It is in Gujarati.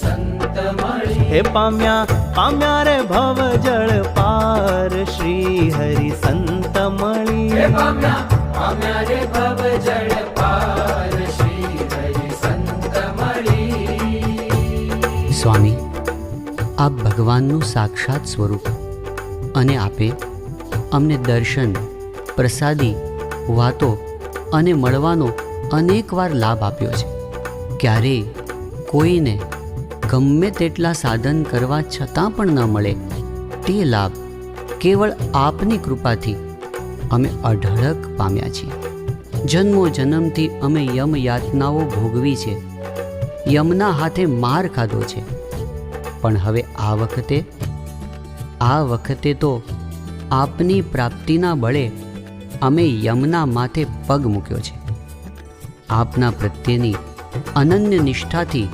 સંત મળી. હે પામ્યા રે ભવ જળ પાર શ્રી હરિ સંત મળી. હે પામ્યા રે ભવ જળ પાર શ્રી હરિ સંત મળી. સ્વામી, આપ ભગવાનનું સાક્ષાત સ્વરૂપ અને આપે અમને દર્શન, પ્રસાદી, વાતો અને મળવાનો અનેકવાર લાભ આપ્યો છે. ક્યારેય કોઈને ગમે તેટલા સાધન કરવા છતાં પણ ન મળે તે લાભ કેવળ આપની કૃપાથી અમે અઢળક પામ્યા છીએ. જન્મો જન્મથી અમે યમ યાતનાઓ ભોગવી છે, યમના હાથે માર ખાધો છે. પણ હવે આ વખતે તો આપની પ્રાપ્તિના બળે અમે યમના માથે પગ મૂક્યો છે. આપના પ્રત્યેની અનન્ય નિષ્ઠાથી